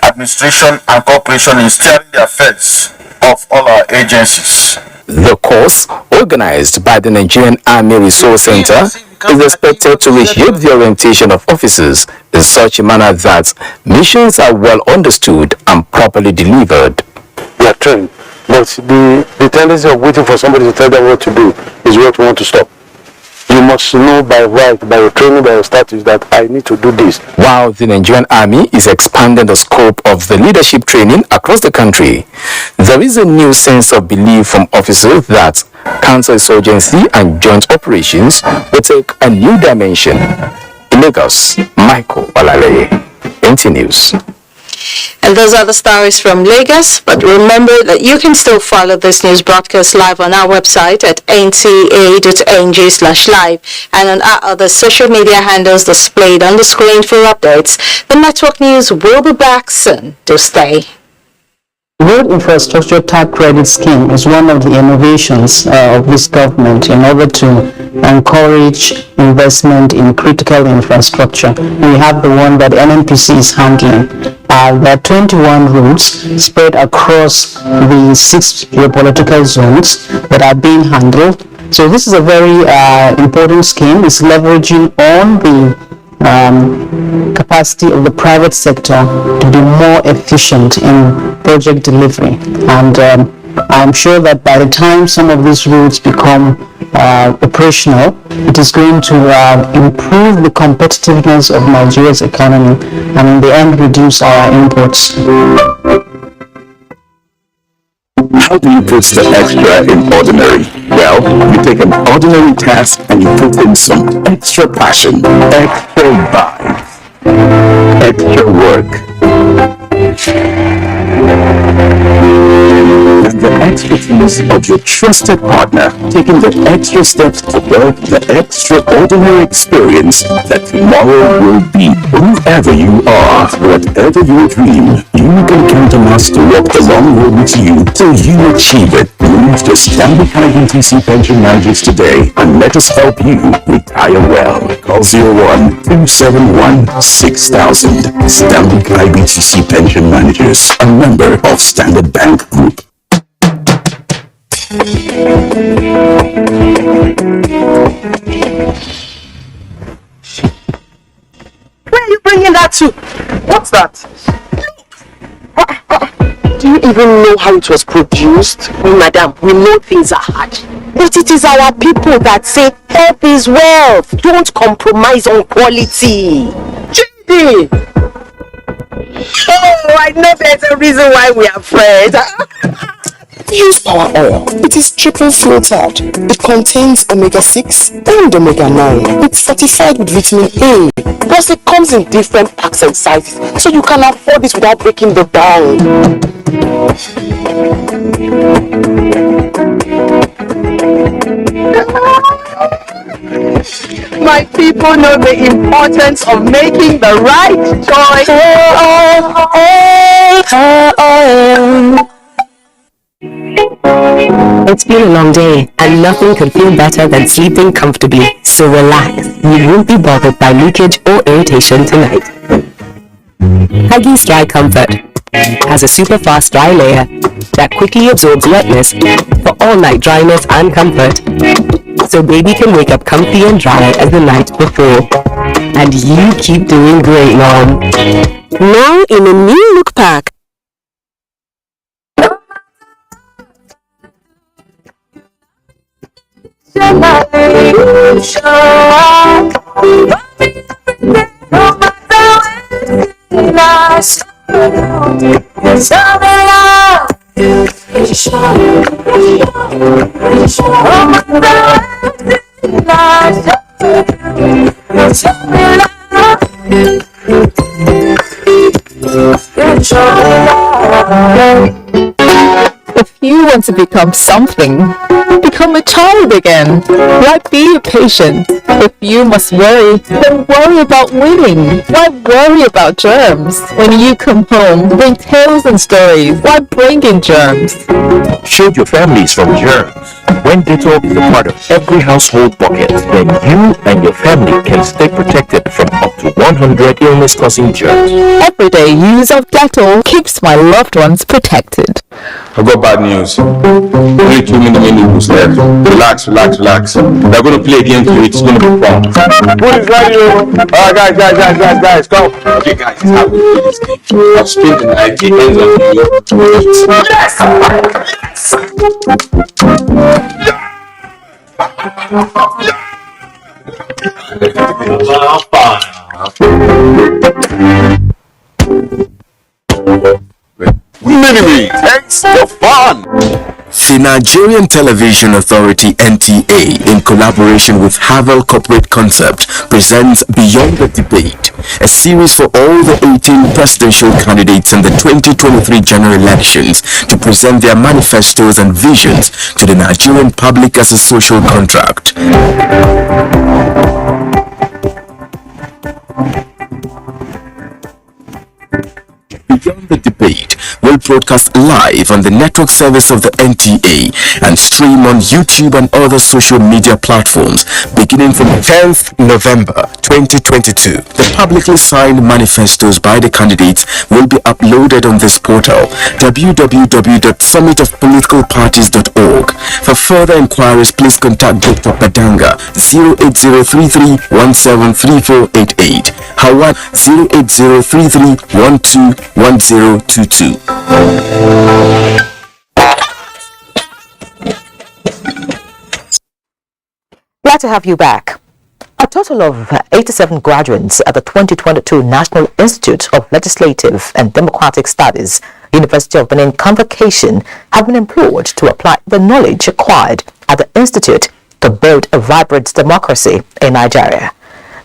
administration and cooperation in steering the affairs of all our agencies. The course, organized by the Nigerian Army Resource Center, is expected to reshape the orientation of officers in such a manner that missions are well understood and properly delivered. They are trained, but the tendency of waiting for somebody to tell them what to do is what we want to stop. You must know by right, by your training, by your status, that I need to do this. While the Nigerian Army is expanding the scope of the leadership training across the country, there is a new sense of belief from officers that counterinsurgency and joint operations will take a new dimension. In Lagos, Michael Olaleye, NTA News. And those are the stories from Lagos. But remember that you can still follow this news broadcast live on our website at nta.ng/live and on our other social media handles displayed on the screen for updates. The network news will be back soon. Do stay. The Road Infrastructure Tax Credit Scheme is one of the innovations of this government in order to encourage investment in critical infrastructure. We have the one that NNPC is handling. There are 21 routes spread across the 6 geopolitical zones that are being handled. So this is a very important scheme. It's leveraging on the capacity of the private sector to be more efficient in project delivery, and I'm sure that by the time some of these routes become operational, it is going to improve the competitiveness of Nigeria's economy and in the end reduce our imports. How do you put the extra in ordinary? Well, you take an ordinary task and you put in some extra passion, extra vibe, extra work. And the expertise of your trusted partner, taking the extra steps to build the extraordinary experience that tomorrow will be. Whoever you are, whatever your dream, you can count on us to walk the long road with you till you achieve it. Move to Stanbic IBTC Pension Managers today and let us help you retire well. Call 01-271-6000. Stanbic IBTC Pension Managers, a member of Standard Bank Group. Where are you bringing that to? What's that? Do you even know how it was produced? Madam, we know things are hard. But it is our people that say health is wealth. Don't compromise on quality. JD! Oh, I know there's a reason why we are friends. Use power oil. It is triple filtered. It contains omega-6 and omega-9. It's fortified with vitamin A. Plus it comes in different packs and sizes, so you can afford it without breaking the bank. My people know the importance of making the right choice. It's been a long day, and nothing could feel better than sleeping comfortably. So relax. You won't be bothered by leakage or irritation tonight. Huggies Dry Comfort has a super fast dry layer that quickly absorbs wetness for all night dryness and comfort. So baby can wake up comfy and dry as the night before. And you keep doing great, Mom. Now in a new look pack. If you want to become something, become a child again. Why be patient? If you must worry, then worry about winning. Why worry about germs? When you come home, bring tales and stories. Why bring in germs? Shield your families from germs. When Dettol is a part of every household bucket, then you and your family can stay protected from up to 100 illness-causing germs. Everyday use of Dettol keeps my loved ones protected. I've got bad news. Only 2 minutes left. Relax. They're going to play a game to you. It's going to be fun. Who is ready? Alright, guys, go. Okay, guys, it's how we play this game. I'll spin the night. It ends on Mini-me, thanks for fun! The Nigerian Television Authority NTA, in collaboration with Havel Corporate Concept, presents Beyond the Debate, a series for all the 18 presidential candidates in the 2023 general elections to present their manifestos and visions to the Nigerian public as a social contract. Beyond the Debate will broadcast live on the network service of the NTA and stream on YouTube and other social media platforms beginning from 10th November 2022. The publicly signed manifestos by the candidates will be uploaded on this portal, www.summitofpoliticalparties.org. For further inquiries, please contact Dr. Padanga 08033173488, Howard 08033121022. to have you back. A total of 87 graduates at the 2022 National Institute of Legislative and Democratic Studies, University of Benin Convocation, have been employed to apply the knowledge acquired at the institute to build a vibrant democracy in Nigeria.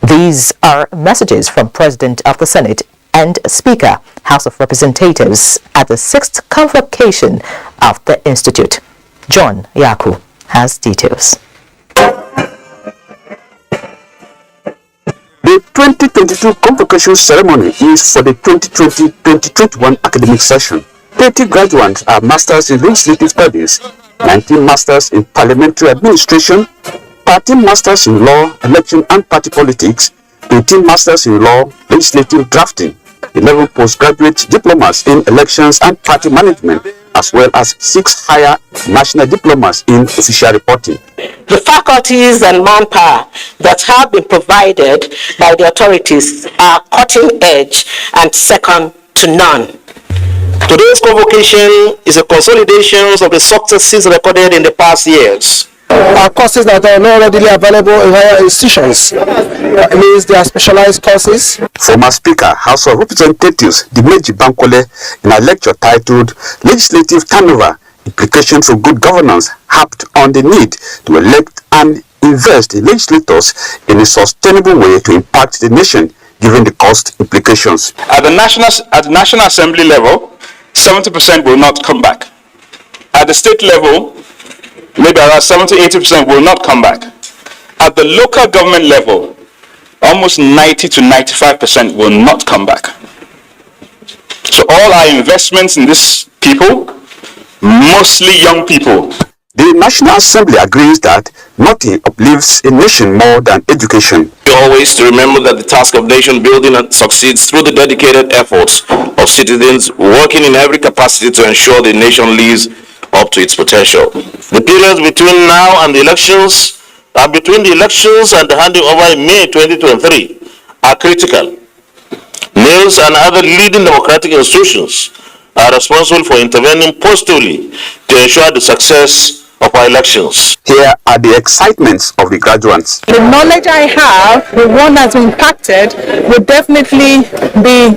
These are messages from President of the Senate and Speaker, House of Representatives at the 6th Convocation of the Institute. John Yaku has details. The 2022 convocation ceremony is for the 2020-2021 academic session. 30 graduates are Masters in Legislative Studies, 19 Masters in Parliamentary Administration, 13 Masters in Law, Election and Party Politics, 18 Masters in Law, Legislative Drafting, 11 postgraduate diplomas in Elections and Party Management, as well as 6 higher national diplomas in official reporting. The faculties and manpower that have been provided by the authorities are cutting edge and second to none. Today's convocation is a consolidation of the successes recorded in the past years. Our courses that are not readily available in higher institutions. It means they are specialized courses. Former Speaker, House of Representatives Dimeji Bankole, in a lecture titled Legislative Turnover, Implications for Good Governance, harped on the need to elect and invest in legislators in a sustainable way to impact the nation, given the cost implications. At the National Assembly level, 70% will not come back. At the state level, maybe around 70-80% will not come back. At the local government level, almost 90 to 95% will not come back. So all our investments in these people, mostly young people. The National Assembly agrees that nothing uplifts a nation more than education. Always to remember that the task of nation building succeeds through the dedicated efforts of citizens working in every capacity to ensure the nation lives up to its potential. The periods between now and the elections, between the elections and the handing over in May 2023 are critical. NILS and other leading democratic institutions are responsible for intervening positively to ensure the success of our elections. Here are the excitements of the graduates. The knowledge I have, the one that's impacted, will definitely be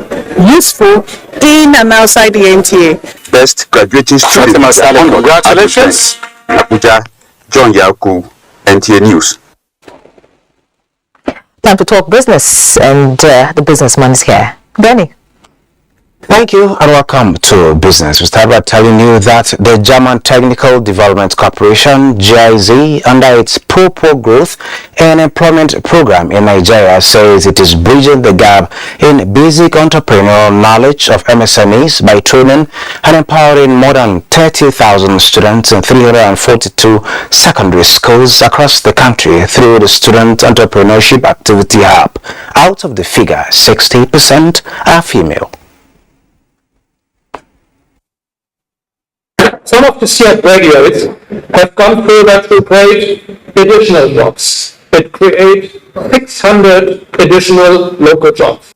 useful in and outside the NTA. Best graduating students. Congratulations. In Abuja, John Yaku, NTA News. Time to talk business, and the businessman is here. Benny. Thank you and welcome to Business. We start by telling you that the German Technical Development Corporation, GIZ, under its Pro Growth and Employment Program in Nigeria, says it is bridging the gap in basic entrepreneurial knowledge of MSMEs by training and empowering more than 30,000 students in 342 secondary schools across the country through the Student Entrepreneurship Activity Hub. Out of the figure, 60% are female. Some of the CF graduates have come through that to create additional jobs. It creates 600 additional local jobs.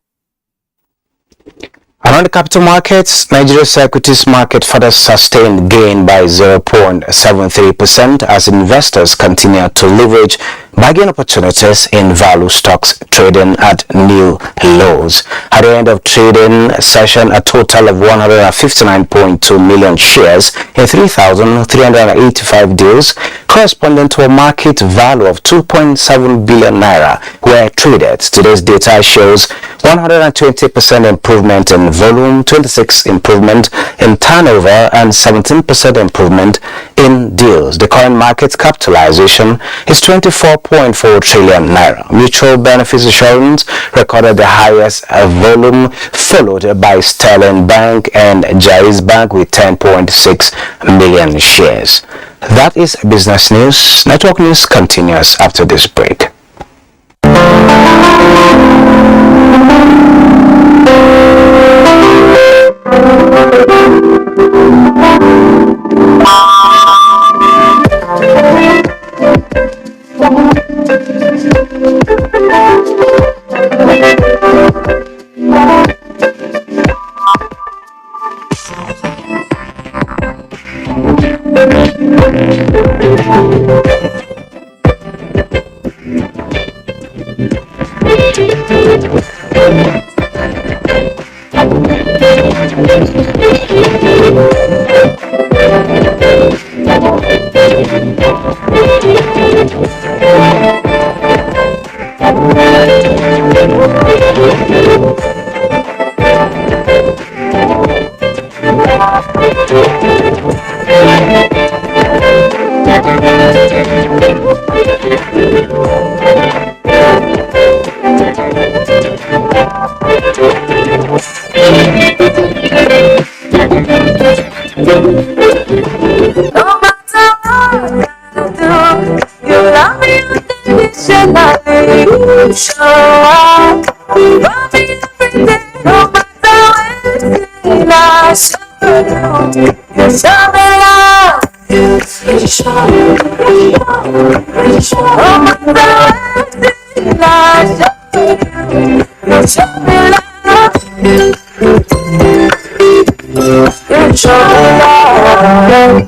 Around the capital markets, Nigeria's equities market further sustained gain by 0.73% as investors continue to leverage bargain opportunities in value stocks trading at new lows. At the end of trading session, a total of 159.2 million shares in 3,385 deals, corresponding to a market value of 2.7 billion naira, were traded. Today's data shows 120% improvement in volume, 26% improvement in turnover, and 17% improvement in deals. The current market capitalization is 24.4 trillion naira. Mutual Benefits Insurance recorded the highest volume, followed by Sterling Bank and Jaiz Bank with 10.6 million shares. That is business news. Network news continues after this break. show up for me every day, no matter when I show you. You show me love. You show me love. You show no matter when I show you. You show me love. You show me love.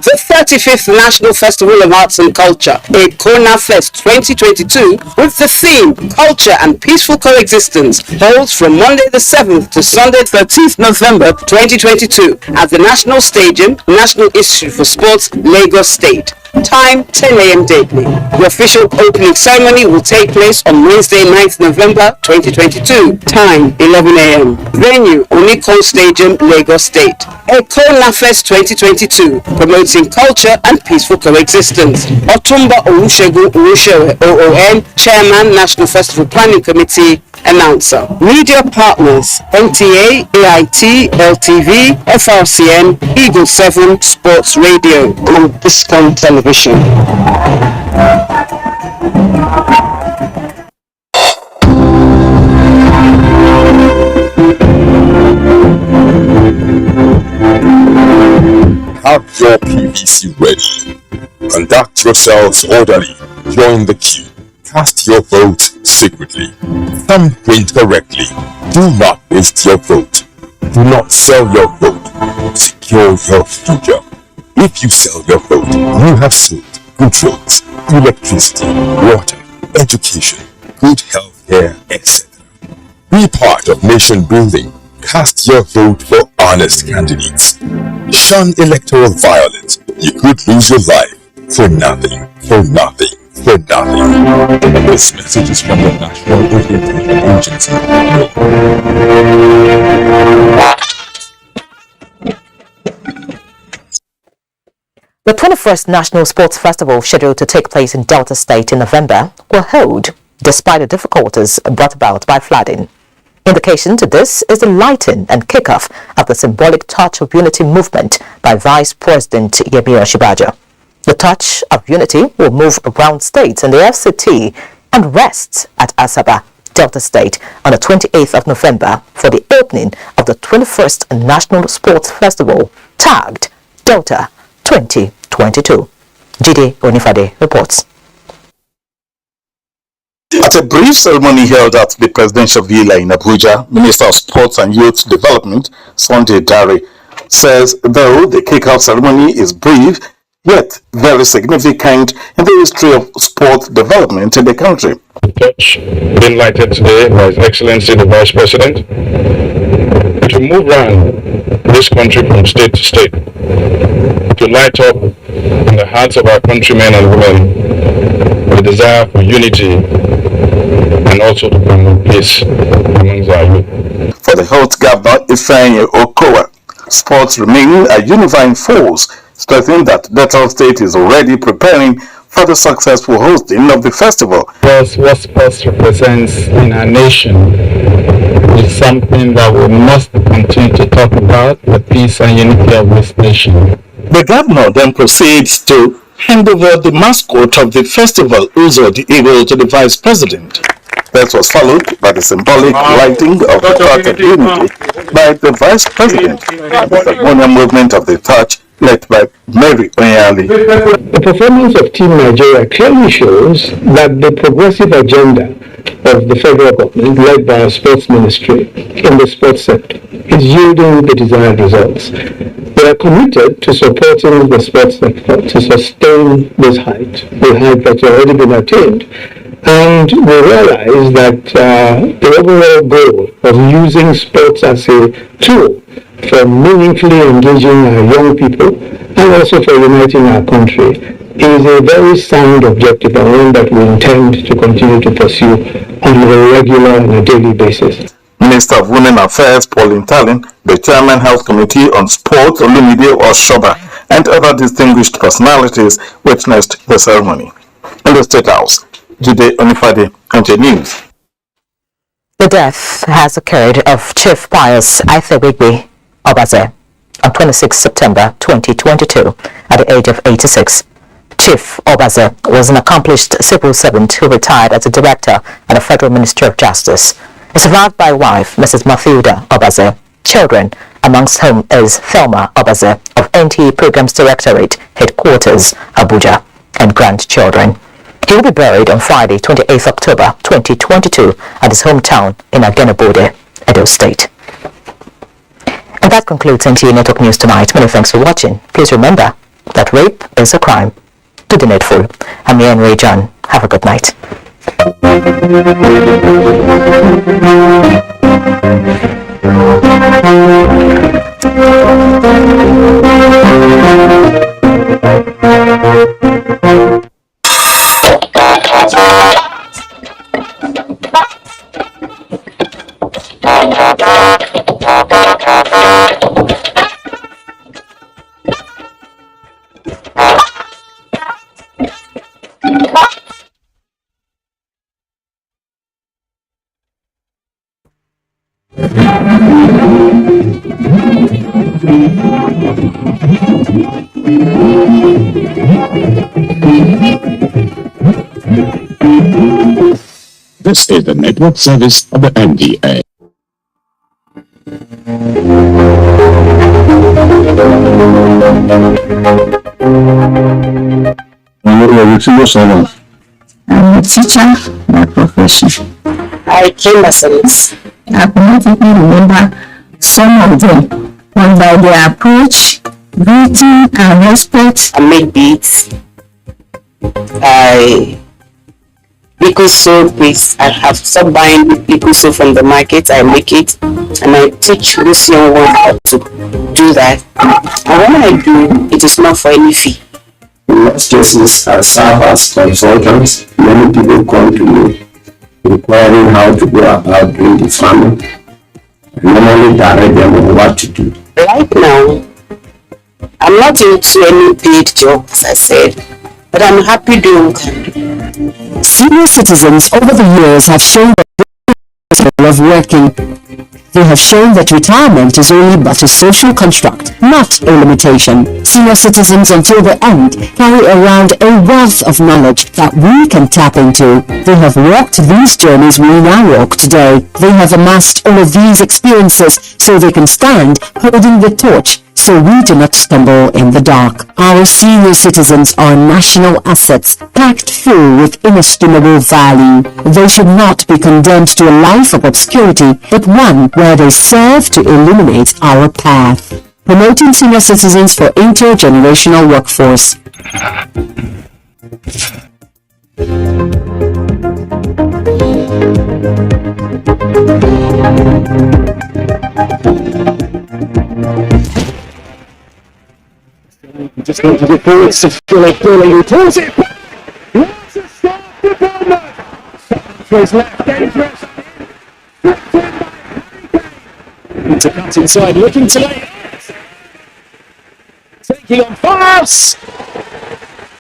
The 35th National Festival of Arts and Culture, Ekona Fest 2022, with the theme Culture and Peaceful Coexistence, holds from Monday the 7th to Sunday 13th November 2022 at the National Stadium, National Institute for Sports, Lagos State. Time 10 a.m. daily. The official opening ceremony will take place on Wednesday 9th November 2022. Time 11 a.m. Venue Onikon Stadium, Lagos State. Ekona Fest 2022, promoting culture and peaceful coexistence. Otumba Olusegun Olusewe, OON, Chairman, National Festival Planning Committee, Announcer. Media partners: NTA, AIT, LTV, FRCN, Eagle 7, Sports Radio, and Discount Television. Have your PVC ready. Conduct yourselves orderly. Join the queue. Cast your vote secretly. Thumbprint correctly. Do not waste your vote. Do not sell your vote. Secure your future. If you sell your vote, you have sold good roads, electricity, water, education, good health care, etc. Be part of nation building. Cast your vote for honest candidates. Shun electoral violence. You could lose your life for nothing, for nothing, for nothing. This message is from the National Orientation Agency. The 21st National Sports Festival, scheduled to take place in Delta State in November, will hold despite the difficulties brought about by flooding. Indication to this is the lighting and kickoff of the symbolic Touch of Unity movement by Vice President Yemi Osinbajo. The Touch of Unity will move around states in the FCT and rests at Asaba, Delta State, on the 28th of November for the opening of the 21st National Sports Festival, tagged Delta 2022. Jide Onifade reports. At a brief ceremony held at the Presidential Villa in Abuja, Minister of Sports and Youth Development, Sunday Dare, says though the kickoff ceremony is brief, yet very significant in the history of sport development in the country. Touch being lighted today by His Excellency the Vice President to move around this country from state to state, to light up in the hearts of our countrymen and women the desire for unity and also to promote peace amongst our youth. For the health governor, Ifeanyi Okowa, sports remain a unifying force, stressing that Delta State is already preparing for the successful hosting of the festival. Because what sports represents in our nation is something that we must continue to talk about, the peace and unity of this nation. The governor then proceeds to hand over the mascot of the festival, Uzo the Eagle, to the Vice President. That was followed by the symbolic lighting of the Touch of Unity by the Vice President and the ceremonial movement of the Touch led by Mary Onyali. The performance of Team Nigeria clearly shows that the progressive agenda of the federal government, led by our sports ministry in the sports sector, is yielding the desired results. We are committed to supporting the sports sector to sustain this height, the height that's already been attained. And we realize that the overall goal of using sports as a tool for meaningfully engaging our young people and also for uniting our country is a very sound objective and one that we intend to continue to pursue on a regular and a daily basis. Minister of Women Affairs Pauline Talin, the Chairman Health Committee on Sport Olumide Oshoba, and other distinguished personalities witnessed the ceremony. In the State House, Jide Onifade, NTA News. The death has occurred of Chief Pius Aithewigbe Obaze on 26 September 2022 at the age of 86. Chief Obaze was an accomplished civil servant who retired as a director at the Federal Ministry of Justice. He survived by wife, Mrs. Mathilda Obaze, children, amongst whom is Thelma Obaze of NTA Programs Directorate Headquarters, Abuja, and grandchildren. He will be buried on Friday, 28th October 2022 at his hometown in Agenabode, Edo State. And that concludes NTA Network News tonight. Many thanks for watching. Please remember that rape is a crime. Do the needful. I'm Ian Ray John. Have a good night. This is the network service of the NTA. I'm a teacher by profession. I came as a nurse. I could not even remember some of them, but by their approach, greeting, and respect, I make beads. I liquid soap is, I have stopped buying liquid soap from the market. I make it and I teach this young one how to do that. And when I do, it is not for any fee. In most cases, I serve as consultants. Many people come to me inquiring how to go about doing the farming. I normally direct them on what to do. Right now, I'm not into any paid job, as I said, but I'm happy doing that. Senior citizens over the years have shown that of working. They have shown that retirement is only but a social construct, not a limitation. Senior citizens until the end carry around a wealth of knowledge that we can tap into. They have walked these journeys we now walk today. They have amassed all of these experiences so they can stand holding the torch so we do not stumble in the dark. Our senior citizens are national assets packed full with inestimable value. They should not be condemned to a life of obscurity, but one where they serve to illuminate our path. Promoting senior citizens for intergenerational workforce. Just going to the forwards to feeling towards it. Wants to start the bomber. To his left, dangerous. Into cut inside, looking to lay. Taking on pass.